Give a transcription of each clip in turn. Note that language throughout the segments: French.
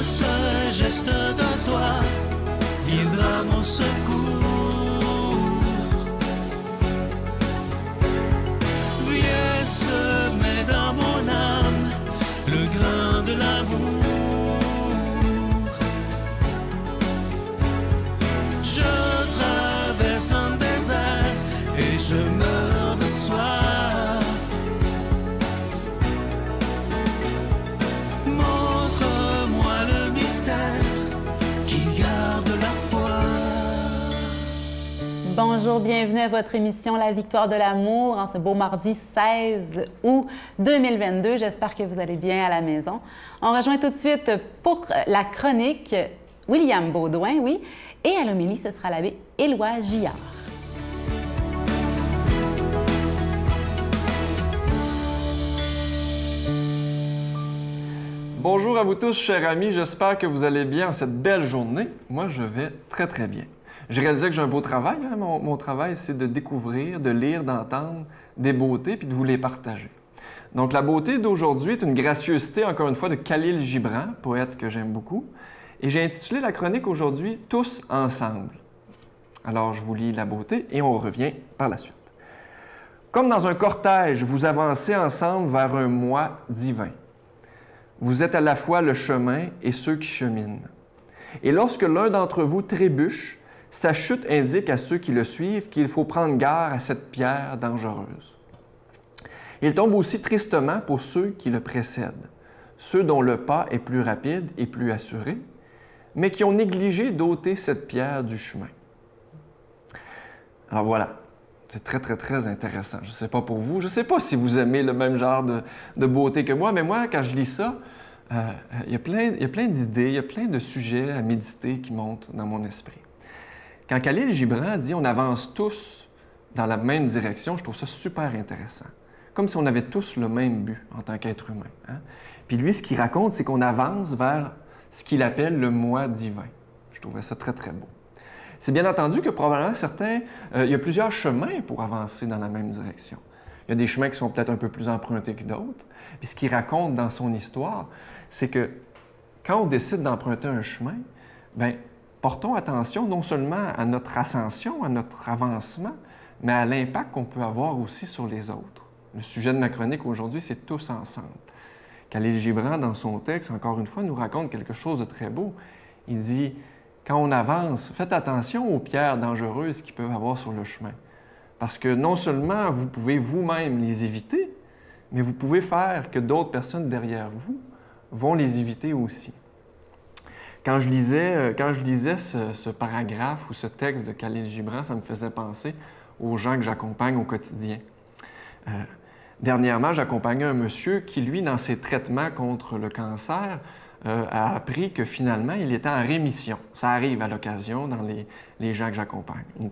seul geste de toi viendra mon secours. Viens semer dans mon âme le grain de l'amour. Je traverse un désert et je meurs de soif. Montre-moi le mystère qui garde la foi. Bonjour, bienvenue à votre émission La Victoire de l'amour en ce beau mardi 16 août 2022. J'espère que vous allez bien à la maison. On rejoint tout de suite pour la chronique William Baudouin, oui, et à l'homélie, ce sera l'abbé Éloi Gillard. Bonjour à vous tous, chers amis. J'espère que vous allez bien en cette belle journée. Moi, je vais très, très bien. J'ai réalisé que j'ai un beau travail. Mon travail, c'est de découvrir, de lire, d'entendre des beautés puis de vous les partager. Donc, la beauté d'aujourd'hui est une gracieuseté, encore une fois, de Khalil Gibran, poète que j'aime beaucoup. Et j'ai intitulé la chronique aujourd'hui « Tous ensemble ». Alors, je vous lis la beauté et on revient par la suite. Comme dans un cortège, vous avancez ensemble vers un moi divin. Vous êtes à la fois le chemin et ceux qui cheminent. Et lorsque l'un d'entre vous trébuche, sa chute indique à ceux qui le suivent qu'il faut prendre garde à cette pierre dangereuse. Il tombe aussi tristement pour ceux qui le précèdent, ceux dont le pas est plus rapide et plus assuré, mais qui ont négligé d'ôter cette pierre du chemin. Alors voilà, c'est très, très, très intéressant. Je ne sais pas pour vous, je ne sais pas si vous aimez le même genre de beauté que moi, mais moi, quand je lis ça, il y a plein d'idées, il y a plein de sujets à méditer qui montent dans mon esprit. Quand Khalil Gibran dit « on avance tous dans la même direction », je trouve ça super intéressant. Comme si on avait tous le même but en tant qu'être humain. Hein? Puis lui, ce qu'il raconte, c'est qu'on avance vers ce qu'il appelle le moi divin. Je trouvais ça très, très beau. C'est bien entendu que probablement il y a plusieurs chemins pour avancer dans la même direction. Il y a des chemins qui sont peut-être un peu plus empruntés que d'autres. Puis ce qu'il raconte dans son histoire, c'est que quand on décide d'emprunter un chemin, bien, portons attention non seulement à notre ascension, à notre avancement, mais à l'impact qu'on peut avoir aussi sur les autres. Le sujet de ma chronique aujourd'hui, c'est « Tous ensemble ». Khalil Gibran, dans son texte, encore une fois, nous raconte quelque chose de très beau. Il dit « Quand on avance, faites attention aux pierres dangereuses qu'ils peuvent avoir sur le chemin. Parce que non seulement vous pouvez vous-même les éviter, mais vous pouvez faire que d'autres personnes derrière vous vont les éviter aussi. » Quand je lisais ce paragraphe ou ce texte de Khalil Gibran, ça me faisait penser aux gens que j'accompagne au quotidien. Dernièrement, j'accompagnais un monsieur qui, lui, dans ses traitements contre le cancer, a appris que finalement, il était en rémission. Ça arrive à l'occasion dans les gens que j'accompagne. Un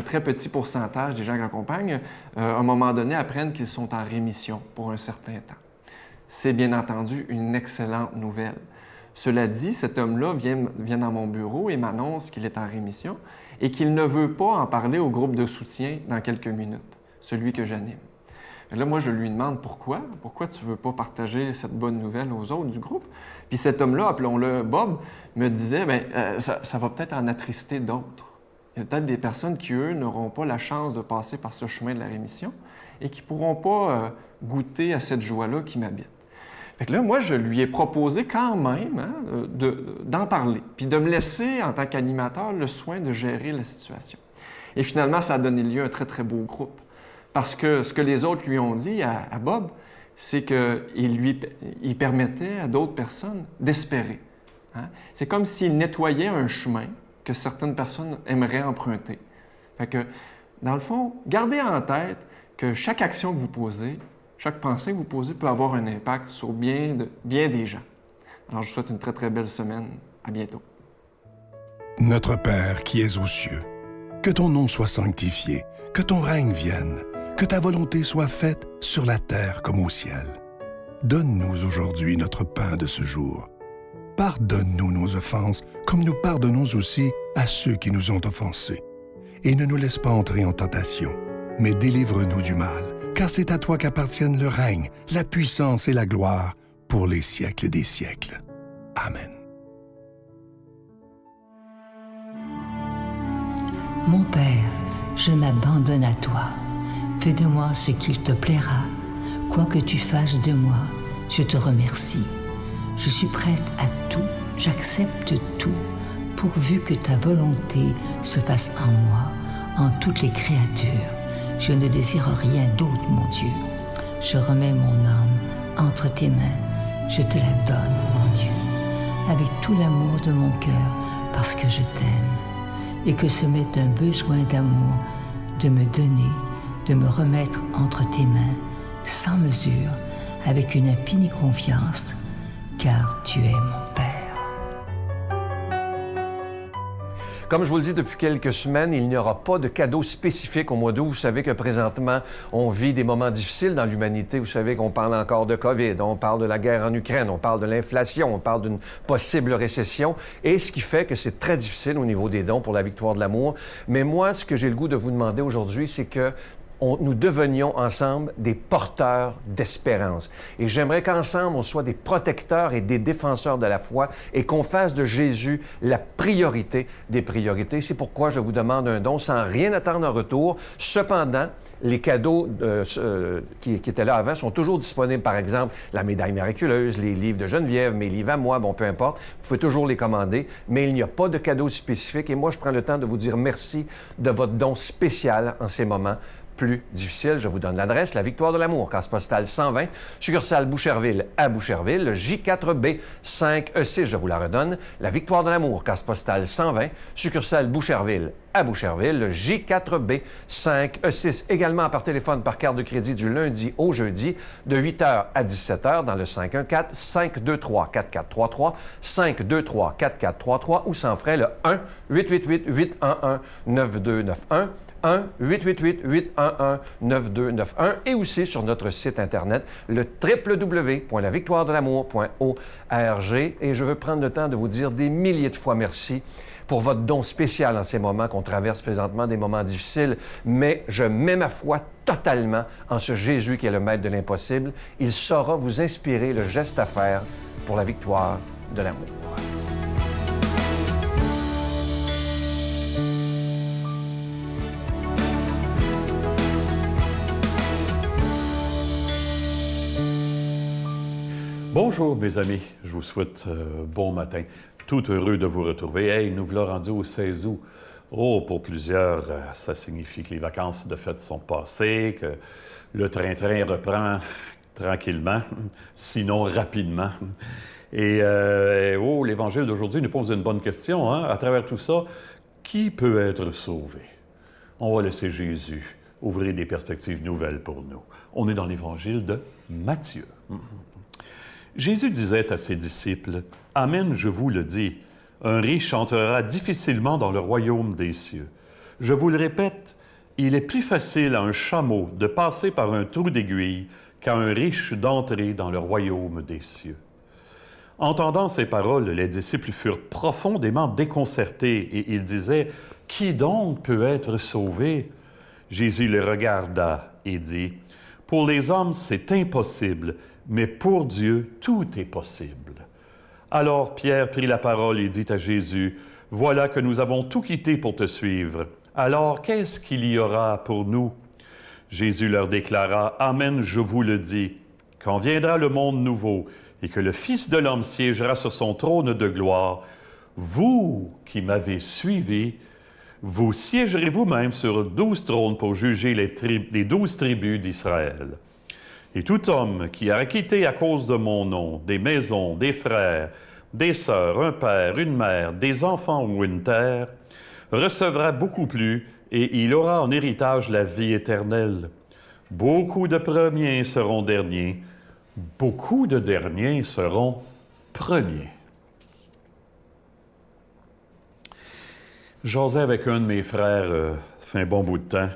très petit pourcentage des gens que j'accompagne, à un moment donné, apprennent qu'ils sont en rémission pour un certain temps. C'est bien entendu une excellente nouvelle. Cela dit, cet homme-là vient dans mon bureau et m'annonce qu'il est en rémission et qu'il ne veut pas en parler au groupe de soutien dans quelques minutes, celui que j'anime. Là, moi, je lui demande pourquoi. Pourquoi tu ne veux pas partager cette bonne nouvelle aux autres du groupe? Puis cet homme-là, appelons-le Bob, me disait, bien, ça va peut-être en attrister d'autres. Il y a peut-être des personnes qui, eux, n'auront pas la chance de passer par ce chemin de la rémission et qui ne pourront pas goûter à cette joie-là qui m'habite. Fait que là, moi, je lui ai proposé quand même d'en parler, puis de me laisser, en tant qu'animateur, le soin de gérer la situation. Et finalement, ça a donné lieu à un très, très beau groupe. Parce que ce que les autres lui ont dit à Bob, c'est qu'il permettait à d'autres personnes d'espérer. Hein? C'est comme s'il nettoyait un chemin que certaines personnes aimeraient emprunter. Fait que, dans le fond, gardez en tête que chaque action que vous posez, chaque pensée que vous posez peut avoir un impact sur bien des gens. Alors, je vous souhaite une très, très belle semaine. À bientôt. Notre Père qui es aux cieux, que ton nom soit sanctifié, que ton règne vienne, que ta volonté soit faite sur la terre comme au ciel. Donne-nous aujourd'hui notre pain de ce jour. Pardonne-nous nos offenses, comme nous pardonnons aussi à ceux qui nous ont offensés. Et ne nous laisse pas entrer en tentation, mais délivre-nous du mal, car c'est à toi qu'appartiennent le règne, la puissance et la gloire pour les siècles des siècles. Amen. Mon Père, je m'abandonne à toi. Fais de moi ce qu'il te plaira. Quoi que tu fasses de moi, je te remercie. Je suis prête à tout, j'accepte tout, pourvu que ta volonté se fasse en moi, en toutes les créatures. Je ne désire rien d'autre, mon Dieu. Je remets mon âme entre tes mains. Je te la donne, mon Dieu, avec tout l'amour de mon cœur, parce que je t'aime, et que ce m'est un besoin d'amour de me donner, de me remettre entre tes mains, sans mesure, avec une infinie confiance, car tu es mon Père. Comme je vous le dis depuis quelques semaines, il n'y aura pas de cadeau spécifique au mois d'août. Vous savez que présentement, on vit des moments difficiles dans l'humanité. Vous savez qu'on parle encore de COVID, on parle de la guerre en Ukraine, on parle de l'inflation, on parle d'une possible récession. Et ce qui fait que c'est très difficile au niveau des dons pour la victoire de l'amour. Mais moi, ce que j'ai le goût de vous demander aujourd'hui, c'est que nous devenions ensemble des porteurs d'espérance. Et j'aimerais qu'ensemble, on soit des protecteurs et des défenseurs de la foi et qu'on fasse de Jésus la priorité des priorités. C'est pourquoi je vous demande un don sans rien attendre en retour. Cependant, les cadeaux qui étaient là avant sont toujours disponibles. Par exemple, la médaille miraculeuse, les livres de Geneviève, mes livres à moi, bon, peu importe. Vous pouvez toujours les commander, mais il n'y a pas de cadeau spécifique. Et moi, je prends le temps de vous dire merci de votre don spécial en ces moments plus difficile. Je vous donne l'adresse, la Victoire de l'amour, case postale 120, succursale Boucherville à Boucherville, le J4B 5E6, je vous la redonne, la Victoire de l'amour, case postale 120, succursale Boucherville à Boucherville, le J4B 5E6, également par téléphone par carte de crédit du lundi au jeudi, de 8h à 17h dans le 514-523-4433, 523-4433 ou sans frais le 1-888-811-9291, 1-888-811-9291 et aussi sur notre site Internet, le www.lavictoiredelamour.org. Et je veux prendre le temps de vous dire des milliers de fois merci pour votre don spécial en ces moments qu'on traverse présentement, des moments difficiles. Mais je mets ma foi totalement en ce Jésus qui est le maître de l'impossible. Il saura vous inspirer le geste à faire pour la victoire de l'amour. Bonjour mes amis, je vous souhaite bon matin. Tout heureux de vous retrouver. Hey, nous voilà rendus au 16 août. Oh, pour plusieurs, ça signifie que les vacances de fête sont passées, que le train-train reprend tranquillement, sinon rapidement. Et l'Évangile d'aujourd'hui nous pose une bonne question. Hein? À travers tout ça, qui peut être sauvé? On va laisser Jésus ouvrir des perspectives nouvelles pour nous. On est dans l'Évangile de Matthieu. Jésus disait à ses disciples, « Amen, je vous le dis, un riche entrera difficilement dans le royaume des cieux. Je vous le répète, il est plus facile à un chameau de passer par un trou d'aiguille qu'à un riche d'entrer dans le royaume des cieux. » Entendant ces paroles, les disciples furent profondément déconcertés et ils disaient, « Qui donc peut être sauvé? » Jésus les regarda et dit, « Pour les hommes, c'est impossible, mais pour Dieu, tout est possible. » Alors Pierre prit la parole et dit à Jésus, « Voilà que nous avons tout quitté pour te suivre. Alors qu'est-ce qu'il y aura pour nous? » Jésus leur déclara, « Amen, je vous le dis, quand viendra le monde nouveau et que le Fils de l'homme siégera sur son trône de gloire, vous qui m'avez suivi, vous siégerez vous-même sur 12 trônes pour juger les 12 tribus d'Israël. Et tout homme qui a acquitté à cause de mon nom des maisons, des frères, des sœurs, un père, une mère, des enfants ou une terre, recevra beaucoup plus et il aura en héritage la vie éternelle. Beaucoup de premiers seront derniers, beaucoup de derniers seront premiers. » J'osais avec un de mes frères, ça fait un bon bout de temps,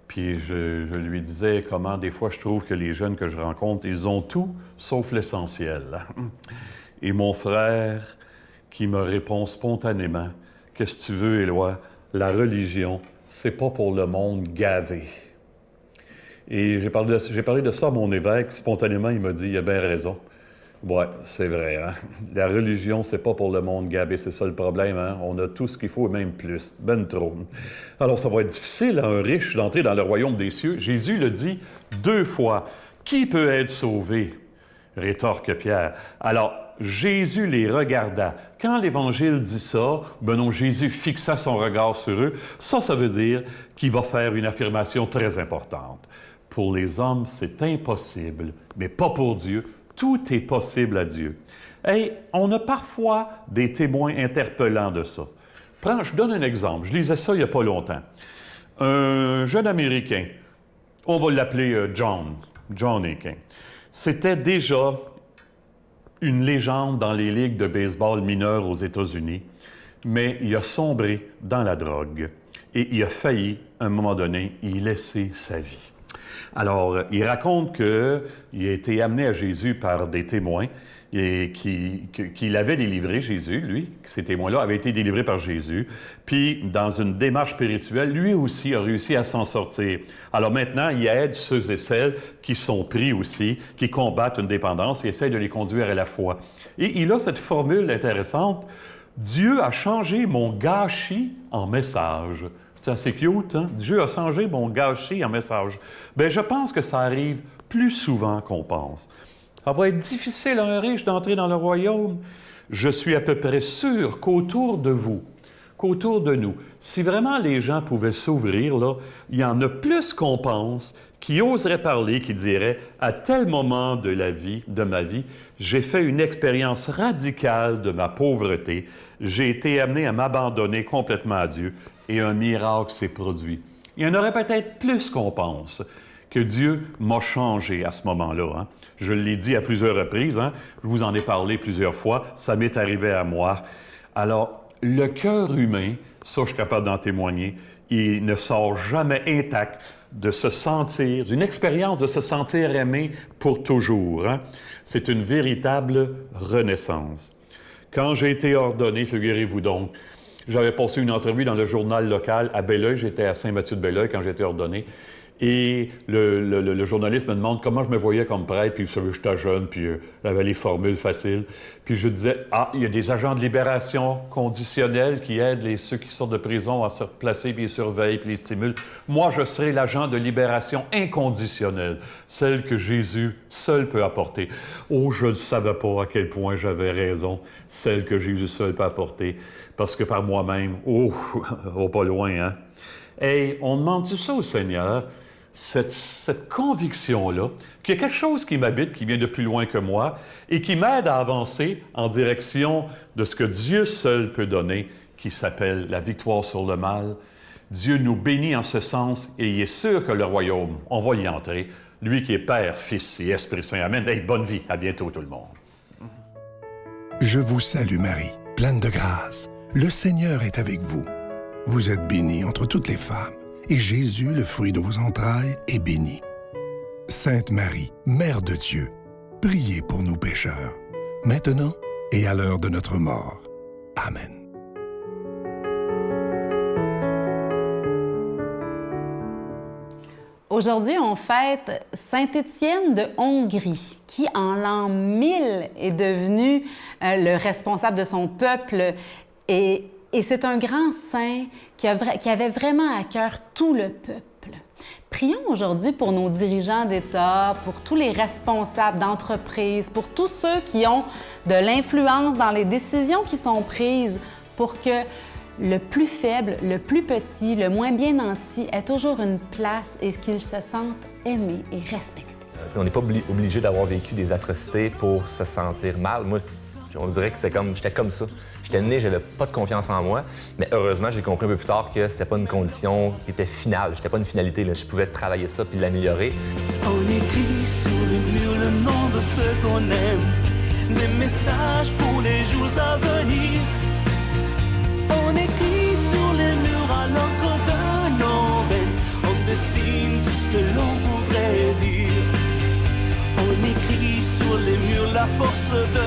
puis je lui disais comment des fois je trouve que les jeunes que je rencontre, ils ont tout sauf l'essentiel. Et mon frère qui me répond spontanément, « Qu'est-ce que tu veux, Éloi? La religion, c'est pas pour le monde gavé. » Et j'ai parlé de ça à mon évêque, puis spontanément il m'a dit, « Il a bien raison. Oui, c'est vrai. Hein? La religion, c'est pas pour le monde, Gab, et c'est ça le problème. Hein? On a tout ce qu'il faut et même plus, ben trop. Alors, ça va être difficile à un riche d'entrer dans le royaume des cieux. Jésus le dit 2 fois. Qui peut être sauvé? Rétorque Pierre. Alors, Jésus les regarda. Quand l'Évangile dit ça, ben non, Jésus fixa son regard sur eux. Ça veut dire qu'il va faire une affirmation très importante. Pour les hommes, c'est impossible, mais pas pour Dieu. Tout est possible à Dieu. Et on a parfois des témoins interpellants de ça. Je donne un exemple. Je lisais ça il n'y a pas longtemps. Un jeune Américain, on va l'appeler John Aiken. C'était déjà une légende dans les ligues de baseball mineures aux États-Unis, mais il a sombré dans la drogue et il a failli, à un moment donné, y laisser sa vie. Alors, il raconte qu'il a été amené à Jésus par des témoins et qu'il avait délivré Jésus, lui, ces témoins-là avaient été délivrés par Jésus, puis dans une démarche spirituelle, lui aussi a réussi à s'en sortir. Alors maintenant, il aide ceux et celles qui sont pris aussi, qui combattent une dépendance et essaie de les conduire à la foi. Et il a cette formule intéressante, « Dieu a changé mon gâchis en message ». C'est assez cute, hein? Dieu a changé mon gâchis en message. Bien, je pense que ça arrive plus souvent qu'on pense. Ça va être difficile à un riche d'entrer dans le royaume. Je suis à peu près sûr qu'autour de vous, qu'autour de nous, si vraiment les gens pouvaient s'ouvrir, là, il y en a plus qu'on pense qui oseraient parler, qui diraient « À tel moment de ma vie, j'ai fait une expérience radicale de ma pauvreté. J'ai été amené à m'abandonner complètement à Dieu. » Et un miracle s'est produit. Il y en aurait peut-être plus qu'on pense, que Dieu m'a changé à ce moment-là. Hein? Je l'ai dit à plusieurs reprises, hein? Je vous en ai parlé plusieurs fois, ça m'est arrivé à moi. Alors, le cœur humain, ça je suis capable d'en témoigner, il ne sort jamais intact de se sentir, d'une expérience de se sentir aimé pour toujours. Hein? C'est une véritable renaissance. Quand j'ai été ordonné, figurez-vous donc, j'avais passé une entrevue dans le journal local à Belleuil. J'étais à Saint-Mathieu-de-Belleuil quand j'ai été ordonné. Et le journaliste me demande comment je me voyais comme prêtre. Puis, vous savez, j'étais jeune, puis j'avais les formules faciles. Puis, je disais, il y a des agents de libération conditionnels qui aident ceux qui sortent de prison à se replacer, puis les surveillent, puis les stimulent. Moi, je serai l'agent de libération inconditionnelle, celle que Jésus seul peut apporter. Oh, je ne savais pas à quel point j'avais raison, celle que Jésus seul peut apporter. Parce que par moi-même, pas loin, hein? Et on demande tout ça au Seigneur, cette conviction-là, qu'il y a quelque chose qui m'habite, qui vient de plus loin que moi, et qui m'aide à avancer en direction de ce que Dieu seul peut donner, qui s'appelle la victoire sur le mal. Dieu nous bénit en ce sens, et il est sûr que le royaume, on va y entrer. Lui qui est Père, Fils et Esprit Saint. Amen. Hey, bonne vie. À bientôt, tout le monde. Je vous salue, Marie, pleine de grâce. Le Seigneur est avec vous. Vous êtes bénie entre toutes les femmes, et Jésus, le fruit de vos entrailles, est béni. Sainte Marie, Mère de Dieu, priez pour nous pécheurs, maintenant et à l'heure de notre mort. Amen. Aujourd'hui, on fête Saint-Étienne de Hongrie, qui en l'an 1000 est devenu le responsable de son peuple et c'est un grand saint qui avait vraiment à cœur tout le peuple. Prions aujourd'hui pour nos dirigeants d'État, pour tous les responsables d'entreprises, pour tous ceux qui ont de l'influence dans les décisions qui sont prises, pour que le plus faible, le plus petit, le moins bien nanti ait toujours une place et qu'ils se sentent aimés et respectés. On n'est pas obligé d'avoir vécu des atrocités pour se sentir mal. Moi, on dirait que j'étais comme ça. J'étais né, j'avais pas de confiance en moi, mais heureusement, j'ai compris un peu plus tard que c'était pas une condition qui était finale, c'était pas une finalité. Là. Je pouvais travailler ça puis l'améliorer. On écrit sur les murs le nom de ceux qu'on aime, des messages pour les jours à venir. On écrit sur les murs à l'encre d'un nouvelle, on dessine tout ce que l'on voudrait dire. On écrit sur les murs la force de